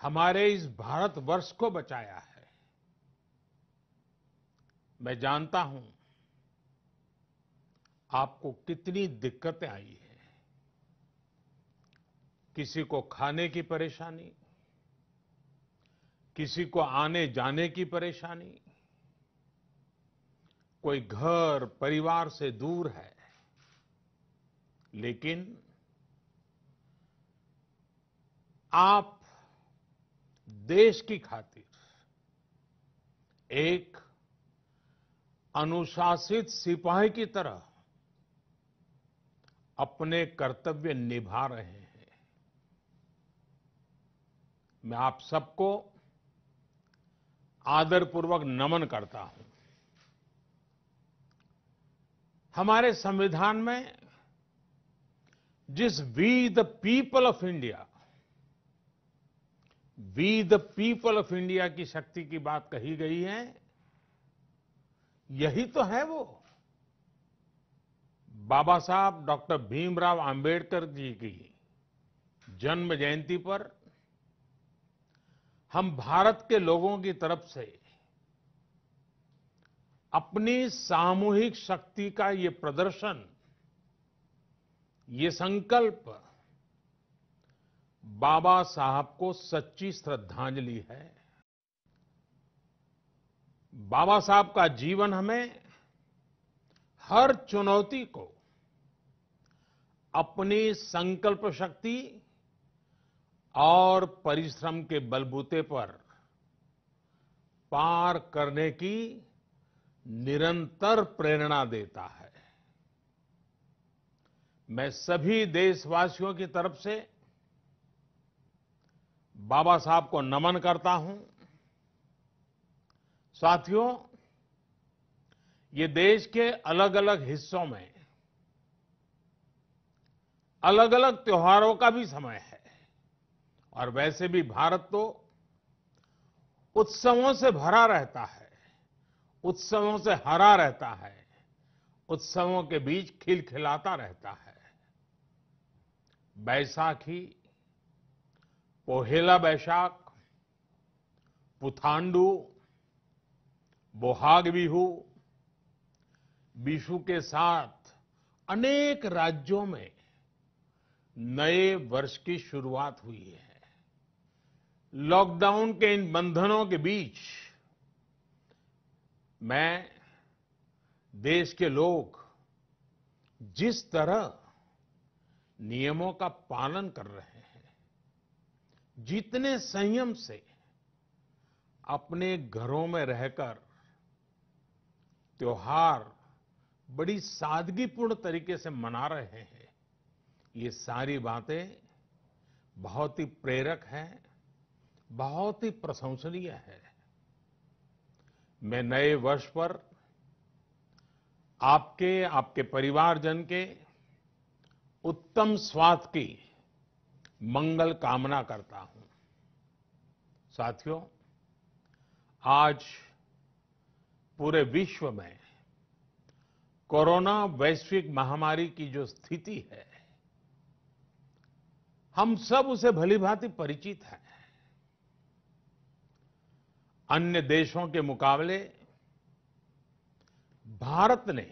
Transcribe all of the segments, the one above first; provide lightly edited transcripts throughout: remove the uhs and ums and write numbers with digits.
हमारे इस भारतवर्ष को बचाया है। मैं जानता हूं आपको कितनी दिक्कतें आई हैं। किसी को खाने की परेशानी, किसी को आने जाने की परेशानी, कोई घर परिवार से दूर है, लेकिन आप देश की खातिर एक अनुशासित सिपाही की तरह अपने कर्तव्य निभा रहे हैं। मैं आप सबको आदरपूर्वक नमन करता हूं। हमारे संविधान में जिस we the people of India, we the people of India की शक्ति की बात कही गई है, यही तो है वो। बाबा साहब डॉक्टर भीमराव अंबेडकर जी की जन्म जयंती पर हम भारत के लोगों की तरफ से अपनी सामूहिक शक्ति का ये प्रदर्शन, ये संकल्प बाबा साहब को सच्ची श्रद्धांजलि है। बाबा साहब का जीवन हमें हर चुनौती को अपनी संकल्प शक्ति और परिश्रम के बलबूते पर पार करने की निरंतर प्रेरणा देता है। मैं सभी देशवासियों की तरफ से बाबा साहब को नमन करता हूं। साथियों, ये देश के अलग अलग हिस्सों में अलग अलग त्योहारों का भी समय है, और वैसे भी भारत तो उत्सवों से भरा रहता है, उत्सवों से हरा रहता है, उत्सवों के बीच खिलखिलाता रहता है। बैसाखी, पोहेला बैशाख, पुथांडू, बोहाग बिहू, बिशु के साथ अनेक राज्यों में नए वर्ष की शुरुआत हुई है। लॉकडाउन के इन बंधनों के बीच मैं देश के लोग जिस तरह नियमों का पालन कर रहे हैं, जितने संयम से अपने घरों में रहकर त्योहार बड़ी सादगीपूर्ण तरीके से मना रहे हैं, ये सारी बातें बहुत ही प्रेरक हैं, बहुत ही प्रशंसनीय है। मैं नए वर्ष पर आपके परिवारजन के उत्तम स्वास्थ्य की मंगल कामना करता हूं। साथियों, आज पूरे विश्व में कोरोना वैश्विक महामारी की जो स्थिति है, हम सब उसे भलीभांति परिचित हैं। अन्य देशों के मुकाबले भारत ने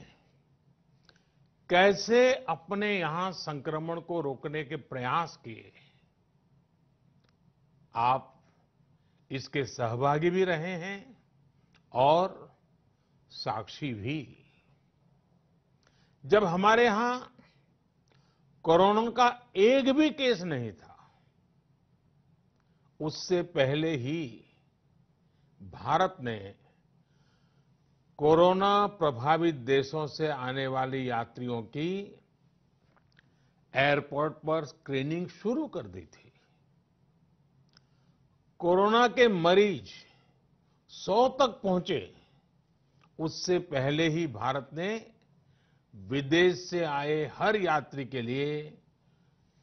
कैसे अपने यहां संक्रमण को रोकने के प्रयास किए, आप इसके सहभागी भी रहे हैं और साक्षी भी। जब हमारे यहां कोरोना का एक भी केस नहीं था, उससे पहले ही भारत ने कोरोना प्रभावित देशों से आने वाले यात्रियों की एयरपोर्ट पर स्क्रीनिंग शुरू कर दी थी। कोरोना के मरीज 100 तक पहुंचे, उससे पहले ही भारत ने विदेश से आए हर यात्री के लिए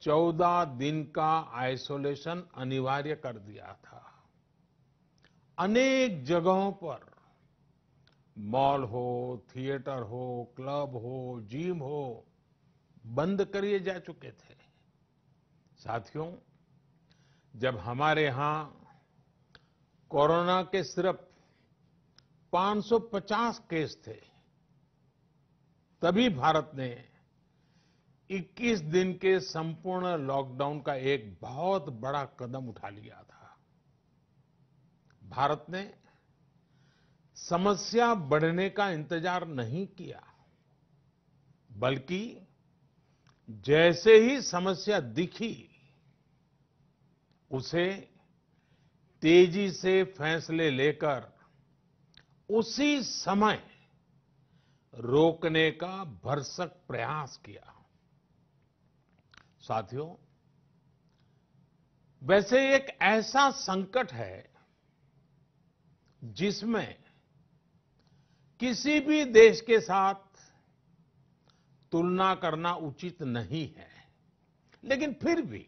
14 दिन का आइसोलेशन अनिवार्य कर दिया था। अनेक जगहों पर मॉल हो, थिएटर हो, क्लब हो, जिम हो, बंद कर दिए जा चुके थे। साथियों, जब हमारे यहां कोरोना के सिर्फ 550 केस थे, तभी भारत ने 21 दिन के संपूर्ण लॉकडाउन का एक बहुत बड़ा कदम उठा लिया था। भारत ने समस्या बढ़ने का इंतजार नहीं किया, बल्कि जैसे ही समस्या दिखी, उसे तेजी से फैसले लेकर उसी समय रोकने का भरसक प्रयास किया। साथियों, वैसे एक ऐसा संकट है जिसमें किसी भी देश के साथ तुलना करना उचित नहीं है, लेकिन फिर भी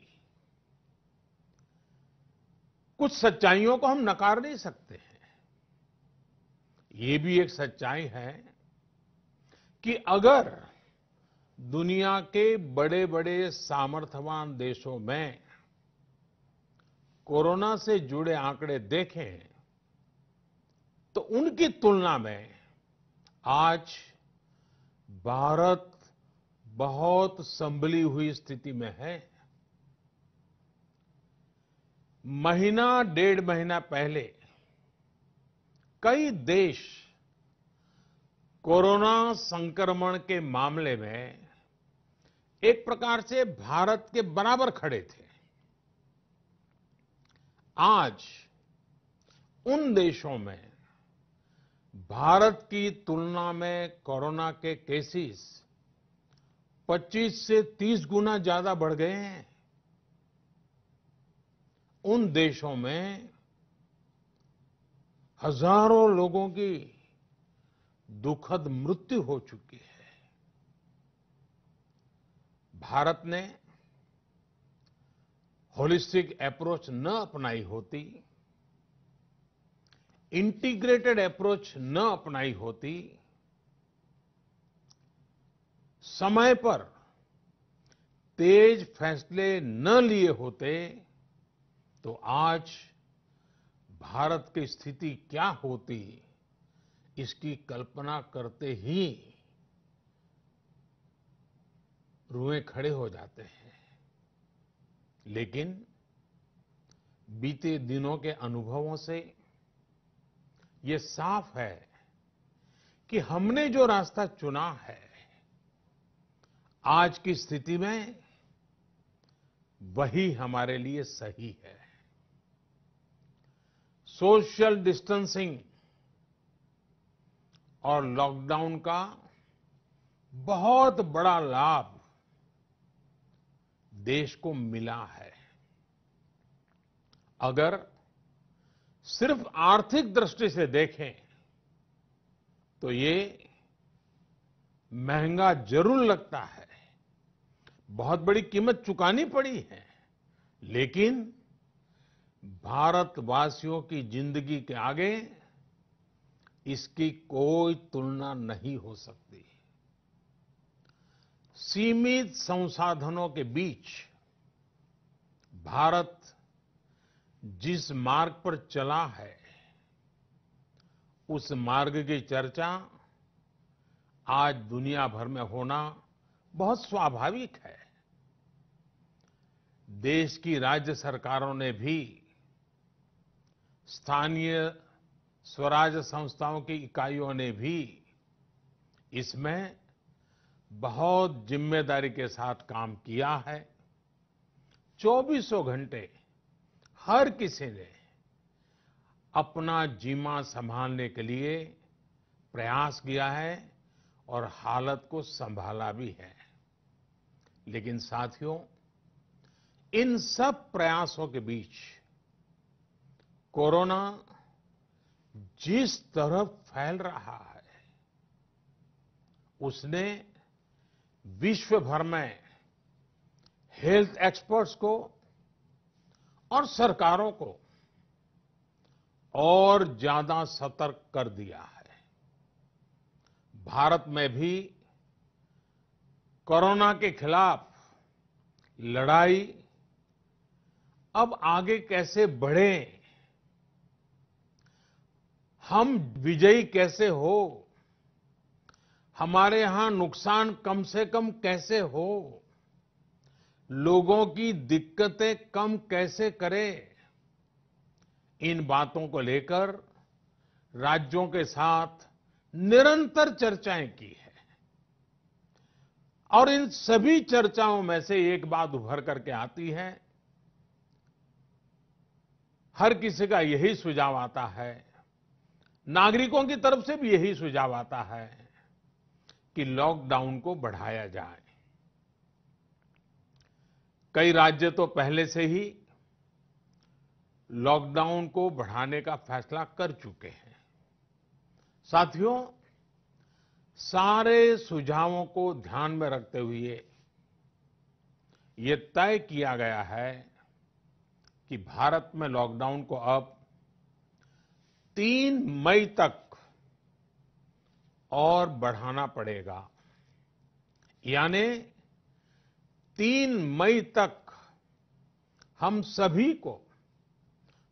कुछ सच्चाइयों को हम नकार नहीं सकते हैं। ये भी एक सच्चाई है कि अगर दुनिया के बड़े बड़े सामर्थ्यवान देशों में कोरोना से जुड़े आंकड़े देखें, तो उनकी तुलना में आज भारत बहुत संभली हुई स्थिति में है। महीना डेढ़ महीना पहले कई देश कोरोना संक्रमण के मामले में एक प्रकार से भारत के बराबर खड़े थे। आज उन देशों में भारत की तुलना में कोरोना के केसेस 25 से 30 गुना ज्यादा बढ़ गए हैं। उन देशों में हजारों लोगों की दुखद मृत्यु हो चुकी है। भारत ने होलिस्टिक अप्रोच न अपनाई होती, इंटीग्रेटेड अप्रोच न अपनाई होती, समय पर तेज फैसले न लिए होते, तो आज भारत की स्थिति क्या होती, इसकी कल्पना करते ही रुएं खड़े हो जाते हैं। लेकिन बीते दिनों के अनुभवों से ये साफ है कि हमने जो रास्ता चुना है, आज की स्थिति में वही हमारे लिए सही है। सोशल डिस्टेंसिंग और लॉकडाउन का बहुत बड़ा लाभ देश को मिला है। अगर सिर्फ आर्थिक दृष्टि से देखें तो ये महंगा जरूर लगता है, बहुत बड़ी कीमत चुकानी पड़ी है, लेकिन भारतवासियों की जिंदगी के आगे इसकी कोई तुलना नहीं हो सकती। सीमित संसाधनों के बीच भारत जिस मार्ग पर चला है, उस मार्ग की चर्चा आज दुनिया भर में होना बहुत स्वाभाविक है। देश की राज्य सरकारों ने भी, स्थानीय स्वराज संस्थाओं की इकाइयों ने भी इसमें बहुत जिम्मेदारी के साथ काम किया है। 24 घंटे हर किसी ने अपना जीमा संभालने के लिए प्रयास किया है और हालत को संभाला भी है। लेकिन साथियों, इन सब प्रयासों के बीच कोरोना जिस तरफ फैल रहा है, उसने विश्व भर में हेल्थ एक्सपर्ट्स को और सरकारों को और ज्यादा सतर्क कर दिया है। भारत में भी कोरोना के खिलाफ लड़ाई अब आगे कैसे बढ़ें, हम विजयी कैसे हो, हमारे यहां नुकसान कम से कम कैसे हो, लोगों की दिक्कतें कम कैसे करें, इन बातों को लेकर राज्यों के साथ निरंतर चर्चाएं की है। और इन सभी चर्चाओं में से एक बात उभर करके आती है, हर किसी का यही सुझाव आता है, नागरिकों की तरफ से भी यही सुझाव आता है कि लॉकडाउन को बढ़ाया जाए। कई राज्य तो पहले से ही लॉकडाउन को बढ़ाने का फैसला कर चुके हैं। साथियों, सारे सुझावों को ध्यान में रखते हुए ये तय किया गया है कि भारत में लॉकडाउन को अब 3 मई तक और बढ़ाना पड़ेगा। यानी 3 मई तक हम सभी को,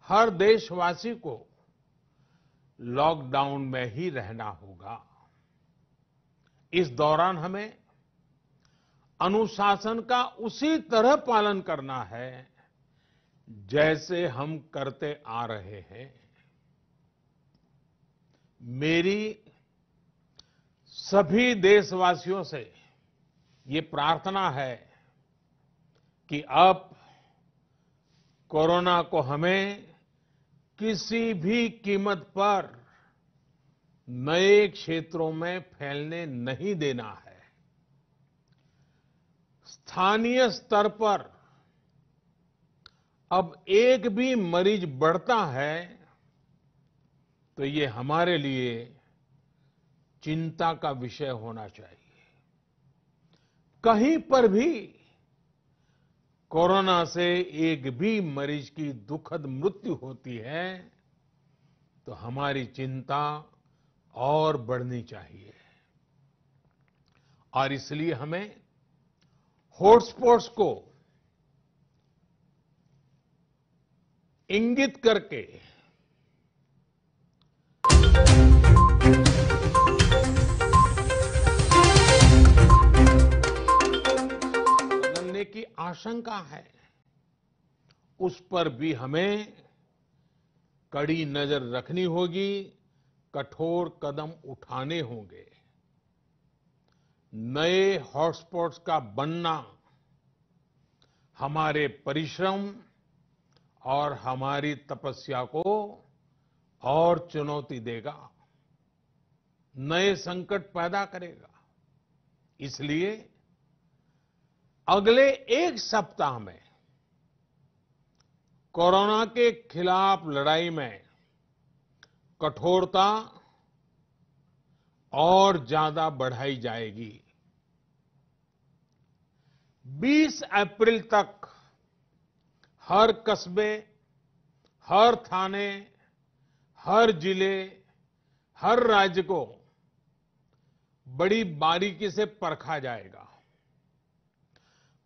हर देशवासी को लॉकडाउन में ही रहना होगा। इस दौरान हमें अनुशासन का उसी तरह पालन करना है जैसे हम करते आ रहे हैं। मेरी सभी देशवासियों से ये प्रार्थना है कि अब कोरोना को हमें किसी भी कीमत पर नए क्षेत्रों में फैलने नहीं देना है। स्थानीय स्तर पर अब एक भी मरीज बढ़ता है तो ये हमारे लिए चिंता का विषय होना चाहिए। कहीं पर भी कोरोना से एक भी मरीज की दुखद मृत्यु होती है तो हमारी चिंता और बढ़नी चाहिए। और इसलिए हमें हॉटस्पॉट्स को इंगित करके बदलने की आशंका है, उस पर भी हमें कड़ी नजर रखनी होगी, कठोर कदम उठाने होंगे। नए हॉटस्पॉट्स का बनना हमारे परिश्रम और हमारी तपस्या को और चुनौती देगा, नए संकट पैदा करेगा। इसलिए अगले एक सप्ताह में कोरोना के खिलाफ लड़ाई में कठोरता और ज्यादा बढ़ाई जाएगी। 20 अप्रैल तक हर कस्बे, हर थाने, हर जिले, हर राज्य को बड़ी बारीकी से परखा जाएगा।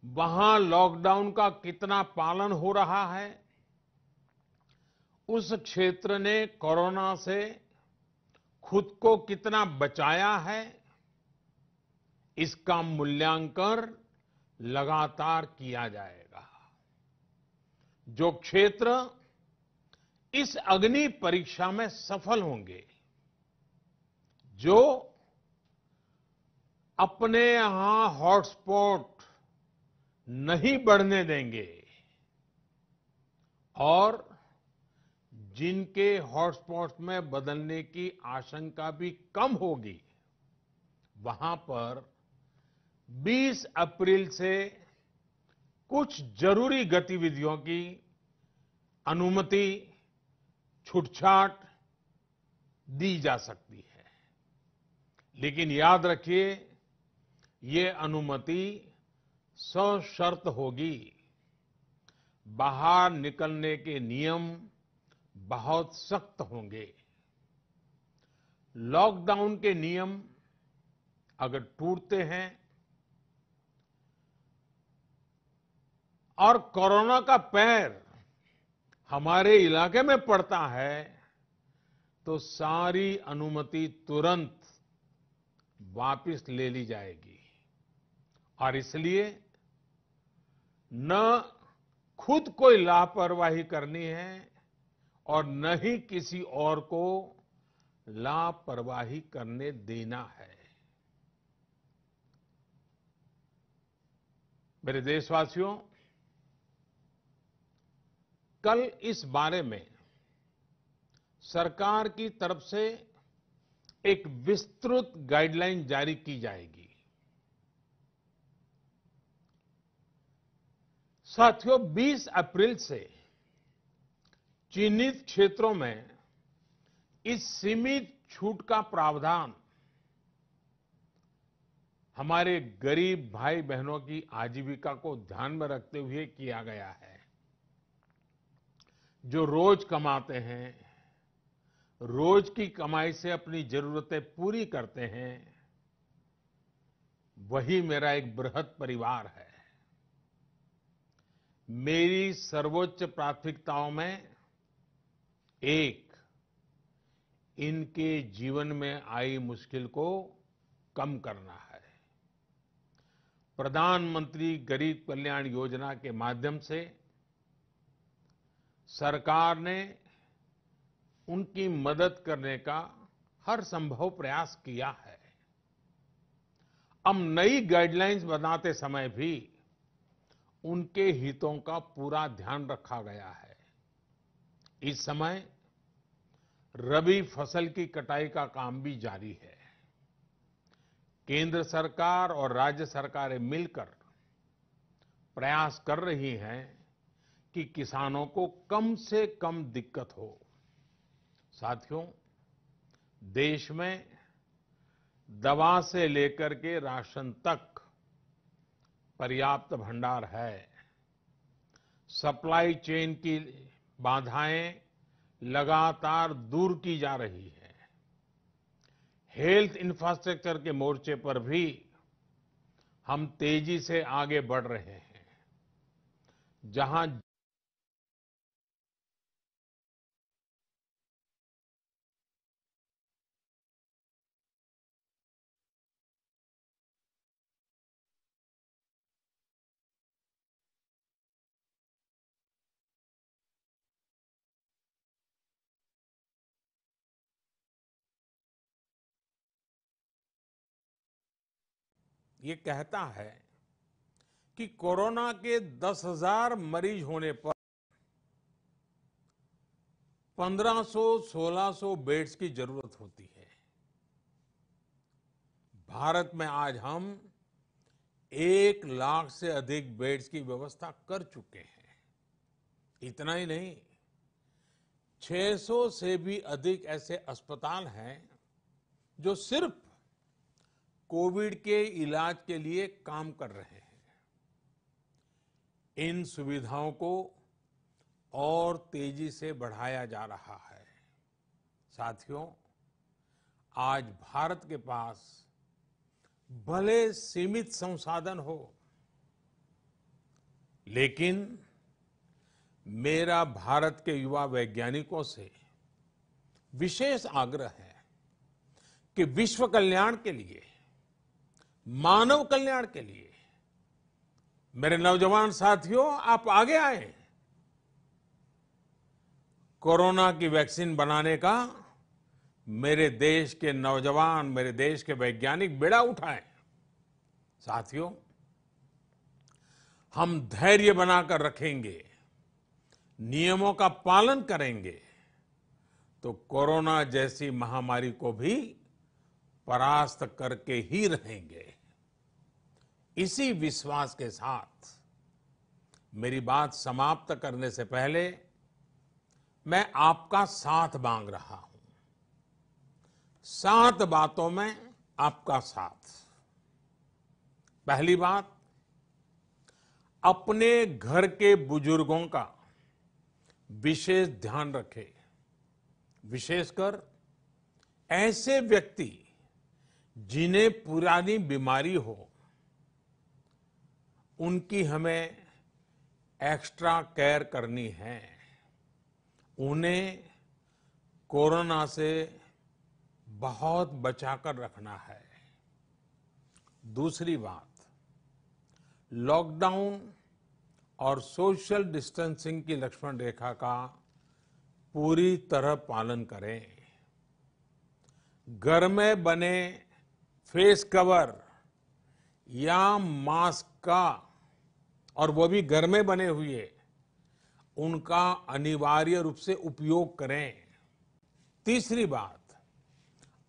वहां लॉकडाउन का कितना पालन हो रहा है, उस क्षेत्र ने कोरोना से खुद को कितना बचाया है, इसका मूल्यांकन लगातार किया जाएगा। जो क्षेत्र इस अग्नि परीक्षा में सफल होंगे, जो अपने यहां हॉटस्पॉट नहीं बढ़ने देंगे और जिनके हॉटस्पॉट्स में बदलने की आशंका भी कम होगी, वहां पर 20 अप्रैल से कुछ जरूरी गतिविधियों की अनुमति, छूटछाट दी जा सकती है। लेकिन याद रखिए, ये अनुमति सशर्त होगी। बाहर निकलने के नियम बहुत सख्त होंगे। लॉकडाउन के नियम अगर टूटते हैं और कोरोना का पैर हमारे इलाके में पड़ता है तो सारी अनुमति तुरंत वापस ले ली जाएगी और इसलिए न खुद कोई लापरवाही करनी है और न ही किसी और को लापरवाही करने देना है। मेरे देशवासियों, कल इस बारे में सरकार की तरफ से एक विस्तृत गाइडलाइन जारी की जाएगी। साथियों, 20 अप्रैल से चिन्हित क्षेत्रों में इस सीमित छूट का प्रावधान हमारे गरीब भाई बहनों की आजीविका को ध्यान में रखते हुए किया गया है। जो रोज कमाते हैं, रोज की कमाई से अपनी जरूरतें पूरी करते हैं, वही मेरा एक बृहद परिवार है। मेरी सर्वोच्च प्राथमिकताओं में एक, इनके जीवन में आई मुश्किल को कम करना है। प्रधानमंत्री गरीब कल्याण योजना के माध्यम से सरकार ने उनकी मदद करने का हर संभव प्रयास किया है। अब नई गाइडलाइंस बनाते समय भी उनके हितों का पूरा ध्यान रखा गया है। इस समय रबी फसल की कटाई का काम भी जारी है। केंद्र सरकार और राज्य सरकारें मिलकर प्रयास कर रही हैं कि किसानों को कम से कम दिक्कत हो। साथियों, देश में दवा से लेकर के राशन तक पर्याप्त भंडार है। सप्लाई चेन की बाधाएं लगातार दूर की जा रही है। हेल्थ इंफ्रास्ट्रक्चर के मोर्चे पर भी हम तेजी से आगे बढ़ रहे हैं। जहां ये कहता है कि कोरोना के 10,000 मरीज होने पर 1500-1600 बेड्स की जरूरत होती है। भारत में आज हम 1 लाख से अधिक बेड्स की व्यवस्था कर चुके हैं। इतना ही नहीं, 600 से भी अधिक ऐसे अस्पताल हैं जो सिर्फ कोविड के इलाज के लिए काम कर रहे हैं। इन सुविधाओं को और तेजी से बढ़ाया जा रहा है। साथियों, आज भारत के पास भले सीमित संसाधन हो, लेकिन मेरा भारत के युवा वैज्ञानिकों से विशेष आग्रह है कि विश्व कल्याण के लिए, मानव कल्याण के लिए मेरे नौजवान साथियों, आप आगे आए। कोरोना की वैक्सीन बनाने का मेरे देश के नौजवान, मेरे देश के वैज्ञानिक बेड़ा उठाएं। साथियों, हम धैर्य बनाकर रखेंगे, नियमों का पालन करेंगे, तो कोरोना जैसी महामारी को भी परास्त करके ही रहेंगे। इसी विश्वास के साथ मेरी बात समाप्त करने से पहले मैं आपका साथ मांग रहा हूं। 7 बातों में आपका साथ। पहली बात, अपने घर के बुजुर्गों का विशेष ध्यान रखें। विशेषकर ऐसे व्यक्ति जिन्हें पुरानी बीमारी हो, उनकी हमें एक्स्ट्रा केयर करनी है। उन्हें कोरोना से बहुत बचाकर रखना है। दूसरी बात, लॉकडाउन और सोशल डिस्टेंसिंग की लक्ष्मण रेखा का पूरी तरह पालन करें। घर में बने फेस कवर या मास्क का, और वो भी घर में बने हुए, उनका अनिवार्य रूप से उपयोग करें। तीसरी बात,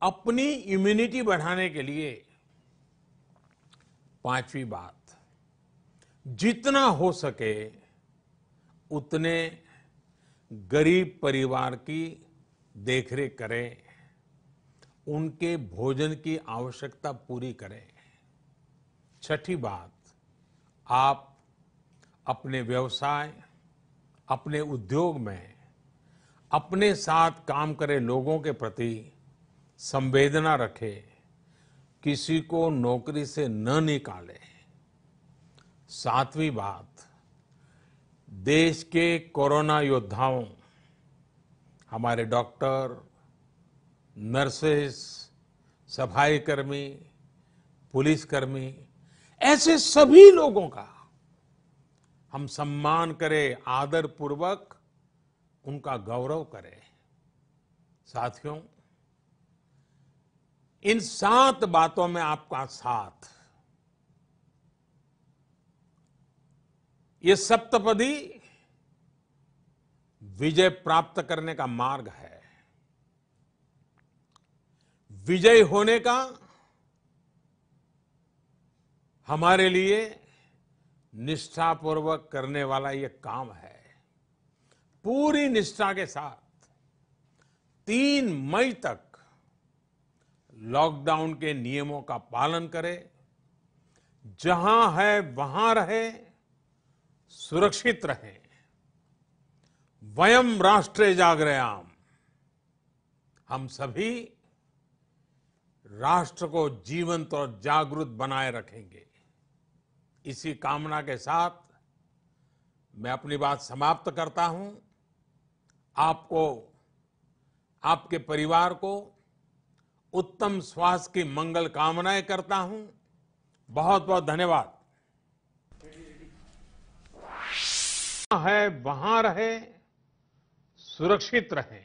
अपनी इम्यूनिटी बढ़ाने के लिए पांचवी बात, जितना हो सके उतने गरीब परिवार की देखरेख करें, उनके भोजन की आवश्यकता पूरी करें। छठी बात, आप अपने व्यवसाय, अपने उद्योग में अपने साथ काम करे लोगों के प्रति संवेदना रखें, किसी को नौकरी से न निकालें। सातवीं बात, देश के कोरोना योद्धाओं, हमारे डॉक्टर, नर्सेस, सफाई कर्मी, पुलिसकर्मी, ऐसे सभी लोगों का हम सम्मान करें, आदर पूर्वक उनका गौरव करें। साथियों, इन 7 बातों में आपका साथ, ये सप्तपदी विजय प्राप्त करने का मार्ग है। विजय होने का हमारे लिए निष्ठापूर्वक करने वाला ये काम है। पूरी निष्ठा के साथ 3 मई तक लॉकडाउन के नियमों का पालन करें, जहां है वहां रहे, सुरक्षित रहें। वयम राष्ट्रे जागृयाम, हम सभी राष्ट्र को जीवंत और जागृत बनाए रखेंगे। इसी कामना के साथ मैं अपनी बात समाप्त करता हूं। आपको, आपके परिवार को उत्तम स्वास्थ्य की मंगल कामनाएं करता हूं। बहुत बहुत धन्यवाद। है वहां रहे, सुरक्षित रहे।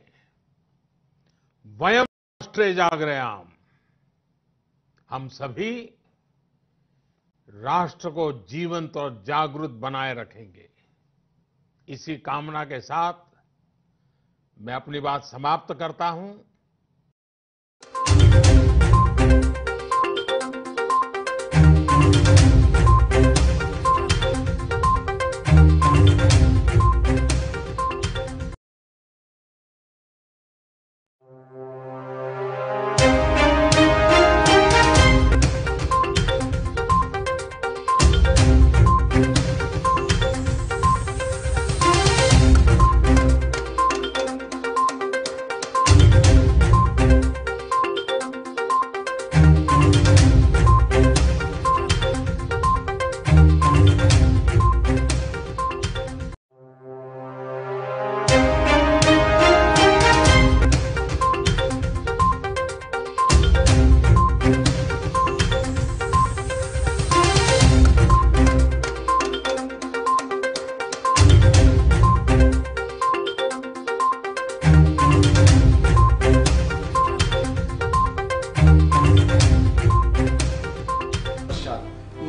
वयम राष्ट्रे जागृयाम, हम सभी राष्ट्र को जीवंत और जागृत बनाए रखेंगे। इसी कामना के साथ मैं अपनी बात समाप्त करता हूं।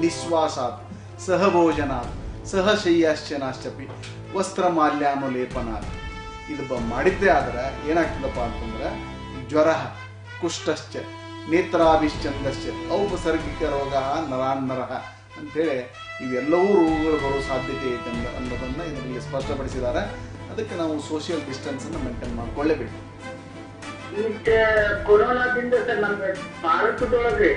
निश्वासात् सहभोजनात् सहशय्याश्चनाश्चपि ವಸ್ತ್ರಮಾಲ್ಯಾನುಲೇಪನಾತ್ ಇದು ಮಾಡಿದ್ದೇ ಆದ್ರೆ ಏನಾಗ್ತದಪ್ಪ ಅಂತಂದ್ರೆ ಜ್ವರ ಕುಷ್ಠಶ್ಚ ನೇತ್ರಾಭಿಶ್ಚಂದಶ್ಚ ಔಪಸರ್ಗಿಕ ರೋಗ ನರಾನ್ನರಃ ಅಂತೇಳಿ ಇವೆಲ್ಲವೂ ರೋಗಗಳು ಬರೋ ಸಾಧ್ಯತೆ ಐತೆ ಅನ್ನೋದನ್ನು ಇದರಲ್ಲಿ ಸ್ಪಷ್ಟಪಡಿಸಿದ್ದಾರೆ. ಅದಕ್ಕೆ ನಾವು ಸೋಷಿಯಲ್ ಡಿಸ್ಟೆನ್ಸ್ ಅನ್ನು ಮೇಂಟೈನ್ ಮಾಡ್ಕೊಳ್ಳೇಬೇಕು. ಕೊರೋನಾದಿಂದ ಸರ್ ನಮ್ಮ ಭಾರತದೊಳಗೆ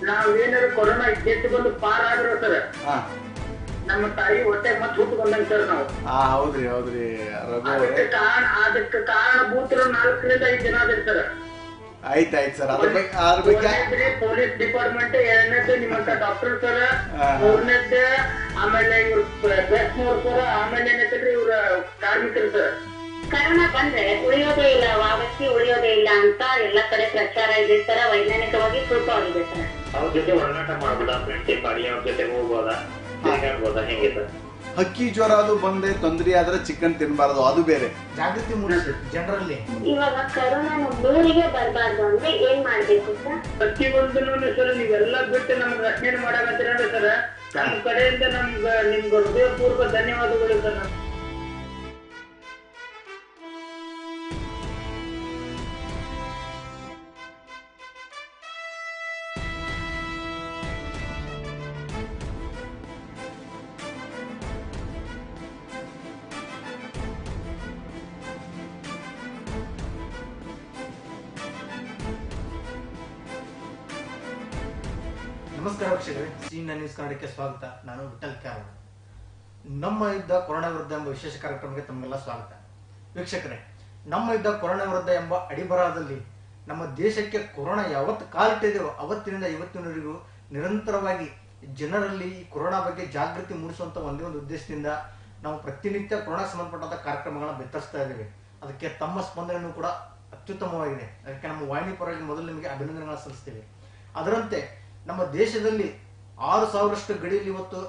ನಾವೇನಾದ್ರು ಕೊರೋನಾ ಗೆದ್ದು ಪಾರಾದ್ರೆ ಸರ್ ನಮ್ಮ ತಾಯಿ ಹೊಟ್ಟೆ ಮತ್ತೆ ಹುಟ್ಟು ಬಂದಂಗ ಸರ್ ನಾವು. ಹೌದ್ರಿ ಹೌದ್ರಿ. ಅದಕ್ಕೆ ಕಾರಣಭೂತರು 4-5 ಜನ ಅದ ಸರ್. ಆಯ್ತಾಯ್ತು ಸರ್. ಅದ್ರ ಬಗ್ಗೆ ಪೊಲೀಸ್ ಡಿಪಾರ್ಟ್ಮೆಂಟ್, ಎರಡನೇದ್ದು ನಿಮ್ಮಂತ ಡಾಕ್ಟರ್ ಸರ್, ಮೂರನೇದ್ದು ಆಮೇಲೆ ಇವ್ರ ಪ್ರೆಸ್ನವ್ರು ಸರ್, ಆಮೇಲೆ ಏನೈತ್ರಿ ಇವ್ರ ಕಾರ್ಮಿಕರು ಸರ್. ಕರೋನಾ ಬಂದ್ರೆ ಉಳಿಯೋದೇ ಇಲ್ಲ, ವ್ಯಕ್ತಿ ಉಳಿಯೋದೇ ಇಲ್ಲ ಅಂತ ಎಲ್ಲ ಕಡೆ ಪ್ರಚಾರ ಇದೆ ಸರ್. ವೈಜ್ಞಾನಿಕವಾಗಿ ಪ್ರೂಫ್ ಆಗಿದೆ ಸರ್. ಅವ್ರ ಜೊತೆ ಒಡನಾಟ ಮಾಡ್ಬೋದಾ, ಫ್ರೆಂಡ್ಶಿಪ್ ಮಾಡಿ ಅವ್ರ ಜೊತೆ ಹೋಗ್ಬೋದಾ, ತಿರ್ಗಾಡ್ಬೋದಾ, ಹೆಂಗೆ ಸರ್? ಹಕ್ಕಿ ಜ್ವರ ಅದು ಬಂದೆ ತೊಂದರೆ ಆದ್ರೆ ಚಿಕನ್ ತಿನ್ಬಾರ್ದು, ಅದು ಬೇರೆ. ಜಾಗೃತಿ ಮೂಡಿಸಿ ಜನರಲ್ಲಿ. ಇವಾಗ ಕರೋನಾ ನಮ್ಮೂರಿಗೆ ಬರಬಾರ್ದು ಅಂದ್ರೆ ಏನ್ ಮಾಡ್ಬೇಕು ಸರ್? ಪ್ರತಿಯೊಂದನ್ನು ಸರ್ ನೀವೆಲ್ಲ ಬಿಟ್ಟು ನಮ್ಗೆ ರಕ್ಷಣೆ ಮಾಡಕತ್ತೀರ ಸರ್. ನಮ್ಮ ಕಡೆಯಿಂದ ನಿಮ್ಗೆ ಹೃದಯಪೂರ್ವಕ ಧನ್ಯವಾದಗಳು ಸರ್. ನಮಸ್ಕಾರ ವೀಕ್ಷಕರೇ, ಸಿ9 ನ್ಯೂಸ್ ಕನ್ನಡಕ್ಕೆ ಸ್ವಾಗತ. ನಾನು ವಿಠಲ್ ಕ್ಯಾರಳ. ನಮ್ಮ ಯುದ್ಧ ಕೊರೋನಾ ವಿರುದ್ಧ ಎಂಬ ವಿಶೇಷ ಕಾರ್ಯಕ್ರಮಕ್ಕೆ ತಮಗೆಲ್ಲ ಸ್ವಾಗತ. ವೀಕ್ಷಕರೇ, ನಮ್ಮ ಯುದ್ಧ ಕೊರೋನಾ ವಿರುದ್ಧ ಎಂಬ ಅಡಿಬರಹದಲ್ಲಿ ನಮ್ಮ ದೇಶಕ್ಕೆ ಕೊರೋನಾ ಯಾವತ್ತು ಕಾಲಿಟ್ಟಿದೆಯೋ ಅವತ್ತಿನಿಂದ ಇವತ್ತಿನವರೆಗೂ ನಿರಂತರವಾಗಿ ಜನರಲ್ಲಿ ಈ ಕೊರೋನಾ ಬಗ್ಗೆ ಜಾಗೃತಿ ಮೂಡಿಸುವಂತ ಒಂದೇ ಒಂದು ಉದ್ದೇಶದಿಂದ ನಾವು ಪ್ರತಿನಿತ್ಯ ಕೊರೋನಾ ಸಂಬಂಧಪಟ್ಟಂತ ಕಾರ್ಯಕ್ರಮಗಳನ್ನ ಬಿತ್ತರಿಸ್ತಾ ಇದ್ದೇವೆ. ಅದಕ್ಕೆ ತಮ್ಮ ಸ್ಪಂದನೆಯೂ ಕೂಡ ಅತ್ಯುತ್ತಮವಾಗಿದೆ. ಅದಕ್ಕೆ ನಮ್ಮ ವಾಹಿನಿ ಪರವಾಗಿ ಮೊದಲು ನಿಮಗೆ ಅಭಿನಂದನೆಗಳನ್ನು ಸಲ್ಲಿಸ್ತೇವೆ. ಅದರಂತೆ ನಮ್ಮ ದೇಶದಲ್ಲಿ 6,000ರಷ್ಟು ಗಡಿಯಲ್ಲಿ ಇವತ್ತು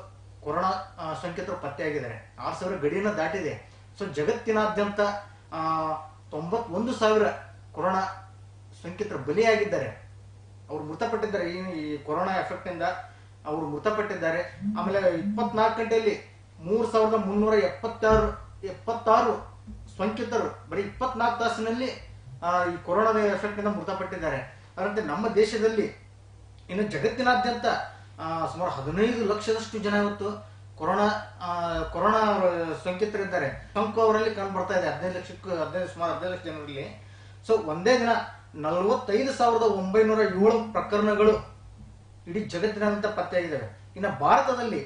ಕೊರೋನಾ ಸೋಂಕಿತರು ಪತ್ತೆಯಾಗಿದ್ದಾರೆ. 6,000 ಗಡಿಯನ್ನು ದಾಟಿದೆ. ಸೊ ಜಗತ್ತಿನಾದ್ಯಂತ 91,000 ಕೊರೋನಾ ಸೋಂಕಿತರು ಬಲಿಯಾಗಿದ್ದಾರೆ. ಅವರು ಮೃತಪಟ್ಟಿದ್ದಾರೆ. ಈ ಕೊರೋನಾ ಎಫೆಕ್ಟ್ ಇಂದ ಅವರು ಮೃತಪಟ್ಟಿದ್ದಾರೆ. ಆಮೇಲೆ 24 ಗಂಟೆಯಲ್ಲಿ 3,376 ಸೋಂಕಿತರು ಬರೀ 24 ತಾಸಿನಲ್ಲಿ ಈ ಕೊರೋನಾದ ಎಫೆಕ್ಟ್ ಇಂದ ಮೃತಪಟ್ಟಿದ್ದಾರೆ. ಅದರಂತೆ ನಮ್ಮ ದೇಶದಲ್ಲಿ ಇನ್ನು ಜಗತ್ತಿನಾದ್ಯಂತ ಸುಮಾರು 15 ಲಕ್ಷದಷ್ಟು ಜನ ಇವತ್ತು ಕೊರೋನಾ ಸೋಂಕಿತರಿದ್ದಾರೆ. ಸೋಂಕು ಅವರಲ್ಲಿ ಕಂಡು ಬರ್ತಾ ಇದೆ. 15 ಲಕ್ಷ ಜನರಲ್ಲಿ. ಸೊ ಒಂದೇ ದಿನ 45,907 ಪ್ರಕರಣಗಳು ಇಡೀ ಜಗತ್ತಿನಾದ್ಯಂತ ಪತ್ತೆಯಾಗಿದ್ದಾವೆ. ಇನ್ನು ಭಾರತದಲ್ಲಿ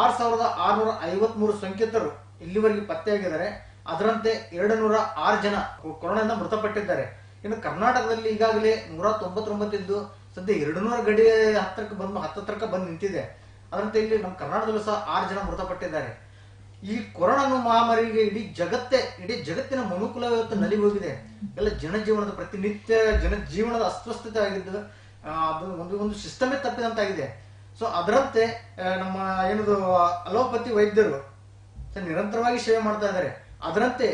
6,653 ಸೋಂಕಿತರು ಇಲ್ಲಿವರೆಗೆ ಪತ್ತೆಯಾಗಿದ್ದಾರೆ. ಅದರಂತೆ 206 ಜನ ಕೊರೋನಾದಿಂದ ಮೃತಪಟ್ಟಿದ್ದಾರೆ. ಇನ್ನು ಕರ್ನಾಟಕದಲ್ಲಿ ಈಗಾಗಲೇ 199 ಇದ್ದು ಸದ್ಯ 200 ಗಡಿ ಹತ್ತತ್ರಕ್ಕೆ ಬಂದು ನಿಂತಿದೆ. ಅದರಂತೆ ಇಲ್ಲಿ ನಮ್ಮ ಕರ್ನಾಟಕದಲ್ಲೂ ಸಹ 6 ಜನ ಮೃತಪಟ್ಟಿದ್ದಾರೆ. ಈ ಕೊರೋನಾ ಮಹಾಮಾರಿಗೆ ಇಡೀ ಜಗತ್ತಿನ ಮನುಕುಲ ಇವತ್ತು ನಲಿ ಹೋಗಿದೆ. ಎಲ್ಲ ಜನಜೀವನದ ಪ್ರತಿನಿತ್ಯ ಜನಜೀವನದ ಅಸ್ವಸ್ಥತೆ ಆಗಿದ್ದು ಅದು ಒಂದು ಸಿಸ್ಟಮೇ ತಪ್ಪಿದಂತಾಗಿದೆ. ಸೊ ಅದರಂತೆ ನಮ್ಮ ಏನದು ಅಲೋಪತಿ ವೈದ್ಯರು ನಿರಂತರವಾಗಿ ಸೇವೆ ಮಾಡ್ತಾ ಇದ್ದಾರೆ. ಅದರಂತೆ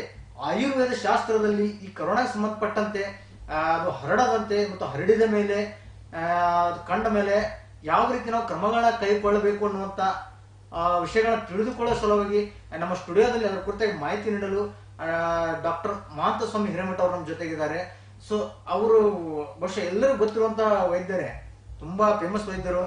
ಆಯುರ್ವೇದ ಶಾಸ್ತ್ರದಲ್ಲಿ ಈ ಕೊರೋನಾಗೆ ಸಂಬಂಧಪಟ್ಟಂತೆ ಅದು ಹರಡದಂತೆ ಮತ್ತು ಹರಡಿದ ಮೇಲೆ ಕಂಡ ಮೇಲೆ ಯಾವ ರೀತಿ ನಾವು ಕ್ರಮಗಳನ್ನ ಕೈಗೊಳ್ಳಬೇಕು ಅನ್ನುವಂತ ವಿಷಯಗಳನ್ನ ತಿಳಿದುಕೊಳ್ಳೋ ಸಲುವಾಗಿ ನಮ್ಮ ಸ್ಟುಡಿಯೋದಲ್ಲಿ ಅದರ ಕುರಿತಾಗಿ ಮಾಹಿತಿ ನೀಡಲು ಡಾಕ್ಟರ್ ಮಾಂತಸ್ವಾಮಿ ಹಿರೇಮಠ ಅವರು ನಮ್ಮ ಜೊತೆಗಿದ್ದಾರೆ. ಸೊ ಅವರು ಬಹುಶಃ ಎಲ್ಲರೂ ಗೊತ್ತಿರುವಂತ ವೈದ್ಯರೇ, ತುಂಬಾ ಫೇಮಸ್ ವೈದ್ಯರು.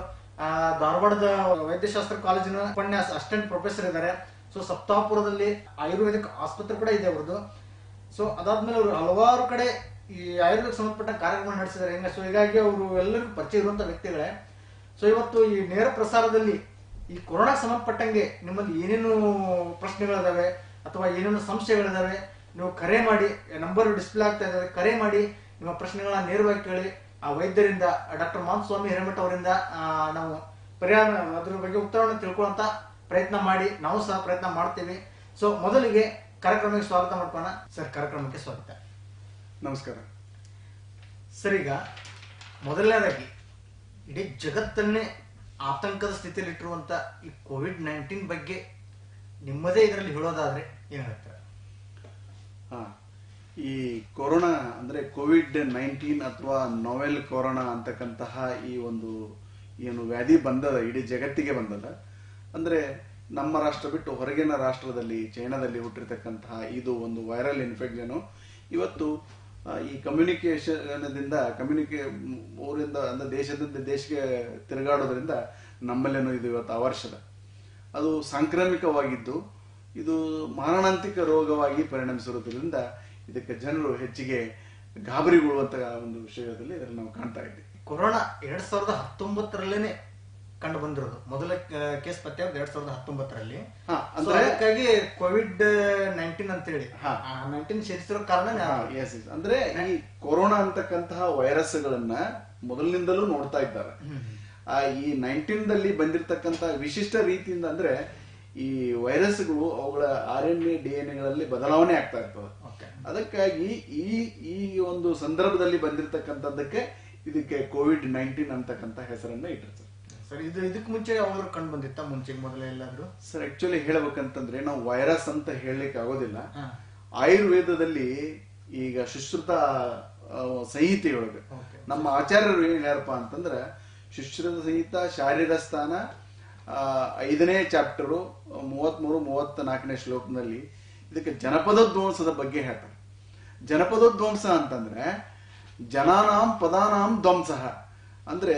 ಧಾರವಾಡದ ವೈದ್ಯಶಾಸ್ತ್ರ ಕಾಲೇಜಿನ ಉಪನ್ಯಾಸ ಅಸಿಸ್ಟೆಂಟ್ ಪ್ರೊಫೆಸರ್ ಇದ್ದಾರೆ. ಸೊ ಸಪ್ತಾಪುರದಲ್ಲಿ ಆಯುರ್ವೇದಿಕ್ ಆಸ್ಪತ್ರೆ ಕೂಡ ಇದೆ ಅವರದು. ಸೊ ಅದಾದ್ಮೇಲೆ ಅವರು ಹಲವಾರು ಕಡೆ ಈ ಆಯುರ್ವೇದಕ್ಕೆ ಸಂಬಂಧಪಟ್ಟ ಕಾರ್ಯಕ್ರಮ ನಡೆಸಿದ್ದಾರೆ. ಸೊ ಹೀಗಾಗಿ ಅವರು ಎಲ್ಲರಿಗೂ ಪರಿಚಯ ಇರುವಂತ ವ್ಯಕ್ತಿಗಳೇ. ಸೊ ಇವತ್ತು ಈ ನೇರ ಪ್ರಸಾರದಲ್ಲಿ ಈ ಕೊರೋನಾ ಸಂಬಂಧಪಟ್ಟಂಗೆ ನಿಮ್ಮಲ್ಲಿ ಏನೇನು ಪ್ರಶ್ನೆಗಳಿದಾವೆ ಅಥವಾ ಏನೇನು ಸಂಶಯಗಳಿದಾವೆ ನೀವು ಕರೆ ಮಾಡಿ, ನಂಬರ್ ಡಿಸ್ಪ್ಲೇ ಆಗ್ತಾ ಇದಾವೆ, ಕರೆ ಮಾಡಿ ನಿಮ್ಮ ಪ್ರಶ್ನೆಗಳನ್ನ ನೇರವಾಗಿ ಕೇಳಿ ಆ ವೈದ್ಯರಿಂದ ಡಾಕ್ಟರ್ ಮಾಂತಸ್ವಾಮಿ ಹಿರೇಮಠ ಅವರಿಂದ ನಾವು ಪರಿಹಾರ ಅದ್ರ ಬಗ್ಗೆ ಉತ್ತರವನ್ನು ತಿಳ್ಕೊಳ್ಳುವಂತ ಪ್ರಯತ್ನ ಮಾಡಿ ನಾವು ಸಹ ಪ್ರಯತ್ನ ಮಾಡ್ತೇವೆ. ಸೊ ಮೊದಲಿಗೆ ಕಾರ್ಯಕ್ರಮಕ್ಕೆ ಸ್ವಾಗತ ಮಾಡ್ಕೋಣ ಸರ್. ಕಾರ್ಯಕ್ರಮಕ್ಕೆ ಸ್ವಾಗತ. ನಮಸ್ಕಾರ ಸರ್, ಈಗ ಮೊದಲನೇದಾಗಿ ಇಡೀ ಜಗತ್ತನ್ನೇ ಆತಂಕದ ಸ್ಥಿತಿಯಲ್ಲಿ ಇಟ್ಟಿರುವಂತ ಈ ಕೋವಿಡ್-19 ಬಗ್ಗೆ ನಿಮ್ಮದೇ ಇದರಲ್ಲಿ ಹೇಳೋದಾದ್ರೆ ಏನ್ ಹೇಳ್ತಾರೆ? ಈ ಕೊರೋನಾ ಅಂದ್ರೆ ಕೋವಿಡ್-19 ಅಥವಾ ನೋವೆಲ್ ಕೊರೋನಾ ಅಂತಕ್ಕಂತಹ ಈ ಒಂದು ಏನು ವ್ಯಾಧಿ ಬಂದದ, ಇಡೀ ಜಗತ್ತಿಗೆ ಬಂದದ. ಅಂದ್ರೆ ನಮ್ಮ ರಾಷ್ಟ್ರ ಬಿಟ್ಟು ಹೊರಗಿನ ರಾಷ್ಟ್ರದಲ್ಲಿ ಚೈನಾದಲ್ಲಿ ಹುಟ್ಟಿರ್ತಕ್ಕಂತಹ ಇದು ಒಂದು ವೈರಲ್ ಇನ್ಫೆಕ್ಷನ್ ಇವತ್ತು ಈ ಕಮ್ಯುನಿಕೇಶನ್ದಿಂದ ಊರಿಂದ ಅಂದ್ರೆ ದೇಶದಿಂದ ದೇಶಕ್ಕೆ ತಿರುಗಾಡೋದ್ರಿಂದ ನಮ್ಮಲ್ಲೇನೋ ಇದು ಇವತ್ತು ಅವರ್ಷದ. ಅದು ಸಾಂಕ್ರಾಮಿಕವಾಗಿದ್ದು ಇದು ಮಾರಣಾಂತಿಕ ರೋಗವಾಗಿ ಪರಿಣಮಿಸಿರುವುದರಿಂದ ಇದಕ್ಕೆ ಜನರು ಹೆಚ್ಚಿಗೆ ಗಾಬರಿಗೊಳ್ಳುವಂತ ಒಂದು ವಿಷಯದಲ್ಲಿ ಇದನ್ನು ನಾವು ಕಾಣ್ತಾ ಇದ್ದೀವಿ. ಕೊರೋನಾ 2019ರಲ್ಲೇನೆ ಕಂಡು ಬಂದಿರೋದು. ಮೊದಲ ಕೇಸ್ ಪತ್ತೆ 2019ರಲ್ಲಿ. ಅದಕ್ಕಾಗಿ ಕೋವಿಡ್-19 ಅಂತ ಹೇಳಿ 19 ಸೇರಿಸಿರೋ ಕಾರಣ ಅಂದ್ರೆ ಈ ಕೊರೋನಾ ಅಂತಕ್ಕಂತಹ ವೈರಸ್ಗಳನ್ನ ಮೊದಲಿನಿಂದಲೂ ನೋಡ್ತಾ ಇದ್ದಾರೆ. ಈ 19ದಲ್ಲಿ ಬಂದಿರತಕ್ಕಂತ ವಿಶಿಷ್ಟ ರೀತಿಯಿಂದ ಅಂದ್ರೆ ಈ ವೈರಸ್ಗಳು ಅವುಗಳ RNA DNA ಗಳಲ್ಲಿ ಬದಲಾವಣೆ ಆಗ್ತಾ ಇರ್ತದೆ. ಅದಕ್ಕಾಗಿ ಈ ಒಂದು ಸಂದರ್ಭದಲ್ಲಿ ಬಂದಿರತಕ್ಕಂಥದ್ದಕ್ಕೆ ಇದಕ್ಕೆ COVID-19 ಅಂತಕ್ಕಂಥ ಹೆಸರನ್ನ ಇಟ್ಟಿರ್ತಾರೆ ಸರ್. ಇದಕ್ಕೆ ಮುಂಚೆ ಯಾವಾದ್ರು ಕಂಡು ಬಂದಿತ್ತ ಮುಂಚೆ ಮೊದಲೇ ಎಲ್ಲಾದ್ರೂ? ಸರ್ ಆಕ್ಚುಲಿ ಹೇಳ್ಬೇಕಂತಂದ್ರೆ ನಾವು ವೈರಸ್ ಅಂತ ಹೇಳಲಿಕ್ಕೆ ಆಗೋದಿಲ್ಲ. ಆಯುರ್ವೇದದಲ್ಲಿ ಈಗ ಸುಶ್ರುತ ಸಂಹಿತೆಯೊಳಗೆ ನಮ್ಮ ಆಚಾರ್ಯರು ಏನ್ ಹೇಳ್ಯಾರಪ್ಪ ಅಂತಂದ್ರೆ, ಸುಶ್ರುತ ಸಂಹಿತ ಶಾರೀರ ಸ್ಥಾನ 5ನೇ ಚಾಪ್ಟರು 33-34ನೇ ಶ್ಲೋಕದಲ್ಲಿ ಇದಕ್ಕೆ ಜನಪದೋದ್ವಂಸದ ಬಗ್ಗೆ ಹೇಳ್ತಾರೆ. ಜನಪದೋದ್ವಂಸ ಅಂತಂದ್ರೆ ಜನಾನಾಂ ಪದಾನಾಂ ಧ್ವಂಸ ಅಂದ್ರೆ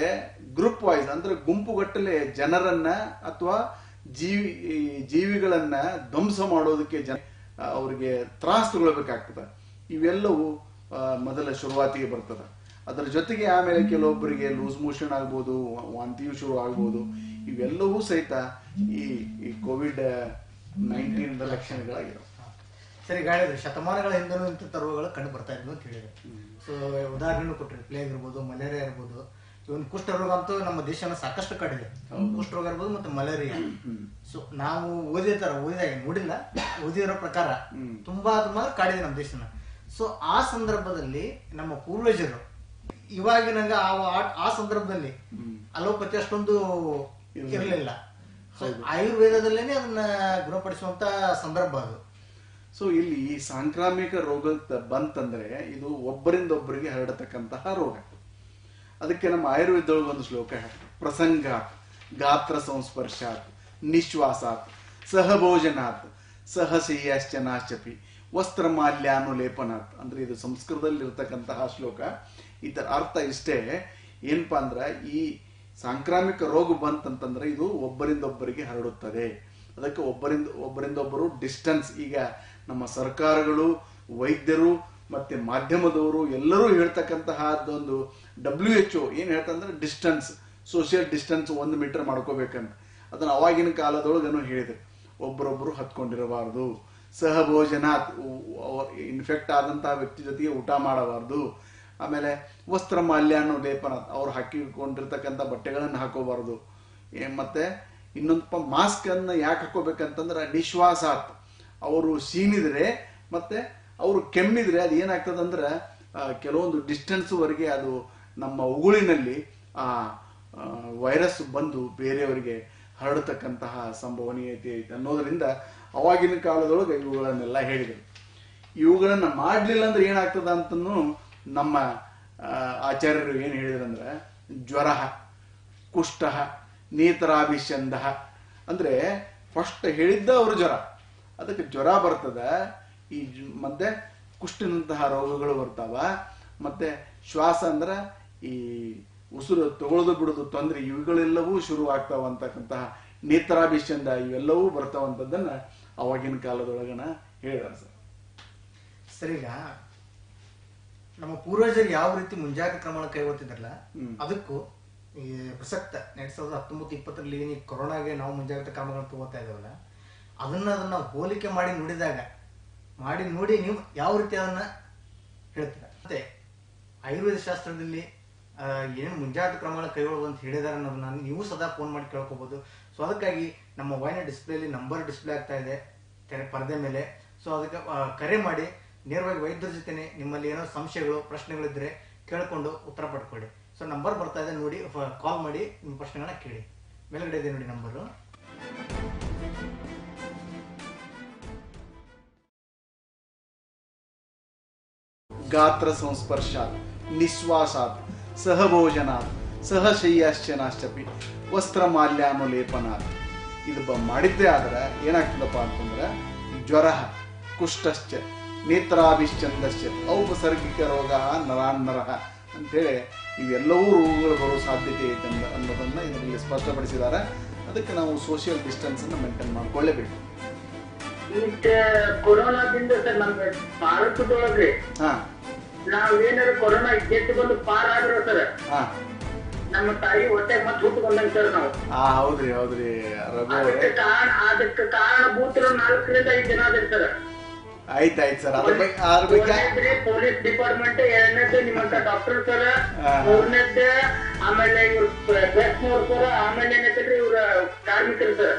ಗ್ರೂಪ್ ವೈಸ್, ಅಂದ್ರೆ ಗುಂಪುಗಟ್ಟಲೆ ಜನರನ್ನ ಅಥವಾ ಜೀವಿಗಳನ್ನ ಧ್ವಂಸ ಮಾಡೋದಕ್ಕೆ ಅವ್ರಿಗೆ ತ್ರಾಸ ತಗೊಳ್ಬೇಕಾಗ್ತದೆ. ಇವೆಲ್ಲವೂ ಮೊದಲ ಶುರುವಾತಿಗೆ ಬರ್ತದೆ. ಅದರ ಜೊತೆಗೆ ಆಮೇಲೆ ಕೆಲವೊಬ್ಬರಿಗೆ ಲೂಸ್ ಮೋಷನ್ ಆಗ್ಬೋದು, ವಾಂತಿಯು ಶುರು ಆಗ್ಬೋದು. ಇವೆಲ್ಲವೂ ಸಹಿತ ಈ COVID-19 ಲಕ್ಷಣಗಳಾಗಿರೋ. ಸರಿ, ಹೇಳಿದ್ರಿ ಶತಮಾನಗಳ ಹಿಂದನೂ ಇಂಥ ರೋಗಗಳು ಕಂಡು ಬರ್ತಾ ಇದ್ವು ಅಂತ ಹೇಳಿದ್ರು. ಸೊ ಉದಾಹರಣೆ ಕೊಟ್ಟರೆ ಪ್ಲೇಗ್ ಇರ್ಬೋದು, ಮಲೇರಿಯಾ ಇರ್ಬೋದು, ಇವನ್ ಕುಷ್ಠರೋಗ ಅಂತೂ ನಮ್ಮ ದೇಶನ ಸಾಕಷ್ಟು ಕಾಡಿದೆ. ಕುಷ್ಠರೋಗ ಇರ್ಬೋದು ಮತ್ತೆ ಮಲೇರಿಯಾ. ಸೊ ನಾವು ಓದಿದಾಗ ನೋಡಿಲ್ಲ, ಓದಿರೋ ಪ್ರಕಾರ ತುಂಬಾ ಕಾಡಿದೆ ನಮ್ಮ ದೇಶನ. ಸೊ ಆ ಸಂದರ್ಭದಲ್ಲಿ ನಮ್ಮ ಪೂರ್ವಜರು ಇವಾಗಿನಂಗ ಆ ಸಂದರ್ಭದಲ್ಲಿ ಅಲೋಪತಿ ಅಷ್ಟೊಂದು ಇರಲಿಲ್ಲ. ಸೊ ಆಯುರ್ವೇದದಲ್ಲೇನೆ ಅದನ್ನ ಗುಣಪಡಿಸುವಂತ ಸಂದರ್ಭ ಅದು. ಸೊ ಇಲ್ಲಿ ಸಾಂಕ್ರಾಮಿಕ ರೋಗ ಬಂತಂದ್ರೆ ಇದು ಒಬ್ಬರಿಂದ ಒಬ್ಬರಿಗೆ ಹರಡತಕ್ಕಂತಹ ರೋಗ. ಅದಕ್ಕೆ ನಮ್ಮ ಆಯುರ್ವೇದದೊಳಗೆ ಒಂದು ಶ್ಲೋಕ ಹೇಳ್ತಾರೆ, ಪ್ರಸಂಗಾತ್ ಗಾತ್ರ ಸಂಸ್ಪರ್ಶಾತ್ ನಿಶ್ವಾಸಾತ್ ಸಹಭೋಜನಾತ್ ಸಹಸೇಯಾಶ್ಚನಾಶ್ಚಪಿ ವಸ್ತ್ರ ಮಾಲ್ಯಾನುಲೇಪನಾತ್. ಅಂದ್ರೆ ಇದು ಸಂಸ್ಕೃತದಲ್ಲಿ ಇರತಕ್ಕಂತಹ ಶ್ಲೋಕ. ಇದರ ಅರ್ಥ ಇಷ್ಟೇ, ಏನಪ್ಪಾ ಅಂದ್ರ ಈ ಸಾಂಕ್ರಾಮಿಕ ರೋಗ ಬಂತಂತಂದ್ರೆ ಇದು ಒಬ್ಬರಿಂದ ಒಬ್ಬರಿಗೆ ಹರಡುತ್ತದೆ. ಅದಕ್ಕೆ ಒಬ್ಬರಿಂದೊಬ್ಬರು ಡಿಸ್ಟೆನ್ಸ್, ಈಗ ನಮ್ಮ ಸರ್ಕಾರಗಳು, ವೈದ್ಯರು ಮತ್ತೆ ಮಾಧ್ಯಮದವರು ಎಲ್ಲರೂ ಹೇಳ್ತಕ್ಕಂತಹ ಒಂದು WHO ಏನ್ ಹೇಳ್ತಂದ್ರೆ ಡಿಸ್ಟೆನ್ಸ್, ಸೋಷಿಯಲ್ ಡಿಸ್ಟೆನ್ಸ್ 1 ಮೀಟರ್ ಮಾಡ್ಕೋಬೇಕಂತ. ಅದನ್ನ ಅವಾಗಿನ ಕಾಲದೊಳಗನು ಹೇಳಿದೆ. ಒಬ್ಬರೊಬ್ಬರು ಹತ್ಕೊಂಡಿರಬಾರ್ದು, ಸಹಭೋಜನಾತ್ ಇನ್ಫೆಕ್ಟ್ ಆದಂತಹ ವ್ಯಕ್ತಿ ಜೊತೆಗೆ ಊಟ ಮಾಡಬಾರ್ದು. ಆಮೇಲೆ ವಸ್ತ್ರ ಮಾಲ್ಯಾನು ಲೇಪನಾತ್, ಅವ್ರು ಹಾಕಿಕೊಂಡಿರ್ತಕ್ಕಂಥ ಬಟ್ಟೆಗಳನ್ನು ಹಾಕೋಬಾರ್ದು. ಮತ್ತೆ ಇನ್ನೊಂದು ಮಾಸ್ಕ್ ಅನ್ನ ಯಾಕೆ ಹಾಕೋಬೇಕಂತಂದ್ರೆ ನಿಶ್ವಾಸಾತ್, ಅವರು ಸೀನಿದ್ರೆ ಮತ್ತೆ ಅವರು ಕೆಮ್ಮಿದ್ರೆ ಅದು ಏನಾಗ್ತದಂದ್ರೆ ಕೆಲವೊಂದು ಡಿಸ್ಟೆನ್ಸ್ ವರೆಗೆ ಅದು ನಮ್ಮ ಉಗುಳಿನಲ್ಲಿ ಆ ವೈರಸ್ ಬಂದು ಬೇರೆಯವರಿಗೆ ಹರಡತಕ್ಕಂತಹ ಸಂಭವನೀಯತೆ ಐತೆ ಅನ್ನೋದ್ರಿಂದ ಅವಾಗಿನ ಕಾಲದೊಳಗೆ ಇವುಗಳನ್ನೆಲ್ಲ ಹೇಳಿದರು. ಇವುಗಳನ್ನ ಮಾಡ್ಲಿಲ್ಲ ಅಂದ್ರೆ ಏನಾಗ್ತದ ಅಂತನೂ ನಮ್ಮ ಆಚಾರ್ಯರು ಏನ್ ಹೇಳಿದ್ರಂದ್ರೆ, ಜ್ವರ, ಕುಷ್ಠ, ನೇತ್ರಾಭಿಷಂಧ, ಅಂದ್ರೆ ಫಸ್ಟ್ ಹೇಳಿದ್ದ ಅವರು ಜ್ವರ, ಅದಕ್ಕೆ ಜ್ವರ ಬರ್ತದ. ಈ ಮತ್ತೆ ಕುಷ್ಠಿನಂತಹ ರೋಗಗಳು ಬರ್ತಾವ. ಮತ್ತೆ ಶ್ವಾಸ ಅಂದ್ರ ಈ ಉಸಿರು ತಗೊಳ್ಳೋದು ಬಿಡೋದು ತೊಂದರೆ, ಇವುಗಳೆಲ್ಲವೂ ಶುರು ಆಗ್ತಾವ ಅಂತಕ್ಕಂತಹ ನೇತ್ರಾಭಿಷಂಧ ಇವೆಲ್ಲವೂ ಬರ್ತಾವಂತದ್ದನ್ನ ಅವಾಗಿನ ಕಾಲದೊಳಗನ ಹೇಳಿದಾರೆ ಸರ್. ಸರಿಗ ನಮ್ಮ ಪೂರ್ವಜರು ಯಾವ ರೀತಿ ಮುಂಜಾಗ್ರತಾ ಕ್ರಮ ಕೈಗೊಳ್ತಿದ್ರಲ್ಲ, ಅದಕ್ಕೂ ಈ ಪ್ರಸಕ್ತ 2019-20ರಲ್ಲಿ ಏನು ಕೊರೋನಾಗೆ ನಾವು ಮುಂಜಾಗ್ರತಾ ಕ್ರಮಗಳನ್ನು ತಗೋತಾ ಇದಾವಲ್ಲ, ಅದನ್ನ ಹೋಲಿಕೆ ಮಾಡಿ ನೋಡಿ ನೀವು ಯಾವ ರೀತಿ ಅದನ್ನ ಹೇಳ್ತೀರ? ಮತ್ತೆ ಆಯುರ್ವೇದ ಶಾಸ್ತ್ರದಲ್ಲಿ ಏನು ಮುಂಜಾಗ್ರತಾ ಕ್ರಮಗಳನ್ನು ಕೈಗೊಳ್ಳುವುದು ಅಂತ ಹೇಳಿದಾರೆ ಅನ್ನೋದನ್ನ ನೀವು ಸದಾ ಫೋನ್ ಮಾಡಿ ಕೇಳ್ಕೋಬಹುದು. ಸೊ ಅದಕ್ಕಾಗಿ ನಮ್ಮ ವಾಹಿನಿ ಡಿಸ್ಪ್ಲೇಲಿ ನಂಬರ್ ಡಿಸ್ಪ್ಲೇ ಆಗ್ತಾ ಇದೆ ಪರದೆ ಮೇಲೆ. ಸೊ ಅದಕ್ಕೆ ಕರೆ ಮಾಡಿ ನೇರವಾಗಿ ವೈದ್ಯರ ಜೊತೆನೆ ನಿಮ್ಮಲ್ಲಿ ಏನೋ ಸಂಶಯಗಳು ಪ್ರಶ್ನೆಗಳಿದ್ರೆ ಕೇಳ್ಕೊಂಡು ಉತ್ತರ ಪಡ್ಕೊಳ್ಳಿ. ಸೊ ನಂಬರ್ ಬರ್ತಾ ಇದೆ ನೋಡಿ, ಕಾಲ್ ಮಾಡಿ ನಿಮ್ಮ ಪ್ರಶ್ನೆಗಳನ್ನ ಕೇಳಿ. ಮೇಲ್ಗಡೆ ಇದೆ ನೋಡಿ ನಂಬರು. ಗಾತ್ರ ಸಂಸ್ಪರ್ಶಾತ್ ನಿಶ್ವಾಸಾತ್ ಸಹಭೋಜನಾತ್ ಸಹಶಯ್ಯಾಶ್ಚನಾಶ್ಚಪಿ ವಸ್ತ್ರ ಮಾಲ್ಯಾನುಲೇಪನಾತ್. ಇದು ಮಾಡಿದ್ದೇ ಆದ್ರೆ ಏನಾಗ್ತದಪ್ಪ ಅಂತಂದ್ರೆ ಜ್ವರ, ಕುಷ್ಠಶ್ಚ, ನೇತ್ರಾಭಿಶ್ಚಂದಶ್ಚ, ಔಪಸರ್ಗಿಕ ರೋಗ ನರಾನ್ನರಹ ಅಂತೇಳಿ ಇವೆಲ್ಲವೂ ರೋಗಗಳು ಬರೋ ಸಾಧ್ಯತೆ ಐತೆ ಅನ್ನೋದನ್ನ ಇದರಲ್ಲಿ ಸ್ಪಷ್ಟಪಡಿಸಿದ್ದಾರೆ. ಅದಕ್ಕೆ ನಾವು ಸೋಷಿಯಲ್ ಡಿಸ್ಟೆನ್ಸ್ ಅನ್ನು ಮೇಂಟೈನ್ ಮಾಡ್ಕೊಳ್ಳೇಬೇಕು. ಕೊರೋನಾದಿಂದ ಸರ್ ನಮ್ಗೆ ಭಾರತದೊಳಗೆ ನಾವೇನಾದ್ರು ಕೊರೋನಾ ಬಂದು ಪಾರಾದ್ರು ಸರ್, ನಮ್ಮ ತಾಯಿ ಹೊಟ್ಟೆ ಮತ್ತೆ ಹುಟ್ಟುಕೊಂಡಂಗ ಸರ್ ನಾವು. ಹೌದ್ರಿ ಅದಕ್ಕೆ ಕಾರಣಭೂತರು 4-5 ಜನ ಅದ್ರ ಸರ್. ಆಯ್ತಾಯ್ತು ಸರ್. ಪೊಲೀಸ್ ಡಿಪಾರ್ಟ್ಮೆಂಟ್, ಎರಡನೇದ್ದು ನಿಮ್ಮಂತ ಡಾಕ್ಟರ್ ಸರ್, ಮೂರನೇದ್ದು ಆಮೇಲೆ ಇವ್ರ ಪ್ರೆಸ್ನವ್ರು ಸರ್, ಆಮೇಲೆ ಏನೈತ್ರಿ ಇವ್ರ ಕಾರ್ಮಿಕರು ಸರ್.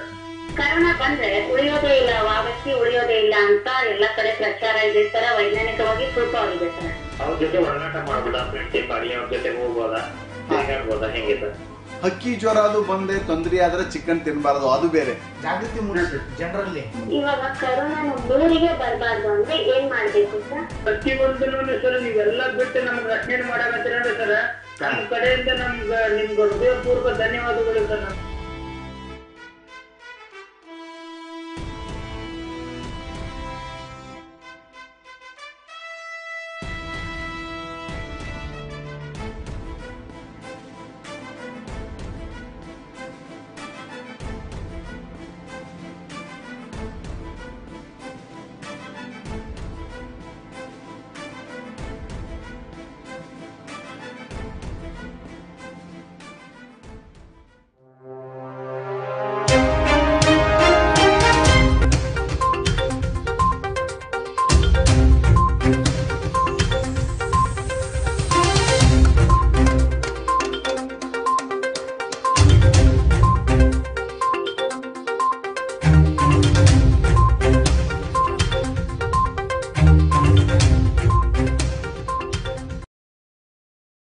ಕರೋನಾ ಬಂದ್ರೆ ಉಳಿಯೋದೇ ಇಲ್ಲ, ಆ ವ್ಯಕ್ತಿ ಉಳಿಯೋದೇ ಇಲ್ಲ ಅಂತ ಎಲ್ಲ ಕಡೆ ಪ್ರಚಾರ ಇದೆ ಸರ್. ವೈಜ್ಞಾನಿಕವಾಗಿ ಪ್ರೂಫ್ ಆಗಿದೆ ಸರ್. ಅವ್ರ ಜೊತೆ ಒಡನಾಟ ಮಾಡ್ಬೋದಾ, ಫ್ರೆಂಡ್ಶಿಪ್ ಆಗಿ ಅವ್ರ ಜೊತೆ ಹೋಗ್ಬೋದಾ, ತಿರುಗಾಡ್ಬೋದಾ, ಹೆಂಗೆ ಸರ್? ಹಕ್ಕಿ ಜ್ವರ ಅದು ಬಂದೆ ತೊಂದರೆ ಆದ್ರೆ ಚಿಕನ್ ತಿನ್ಬಾರ್ದು, ಅದು ಬೇರೆ. ಜಾಗೃತಿ ಮೂಡಿಸಿ ಜನರಲ್ಲಿ. ಇವಾಗ ಕರೋನಾ ಊರಿಗೆ ಬರಬಾರ್ದು ಅಂದ್ರೆ ಏನ್ ಮಾಡ್ಬೇಕು ಸರ್? ಪ್ರತಿಯೊಂದನ್ನು ಸರ್ ನೀವೆಲ್ಲ ಬಿಟ್ಟು ನಮ್ಗೆ ರಕ್ಷಣೆ ಮಾಡಕತ್ತೀರ ಸರ್. ನಮ್ಮ ಕಡೆಯಿಂದ ನಿಮ್ಗೆ ಹೃದಯಪೂರ್ವಕ ಧನ್ಯವಾದಗಳು ಸರ್.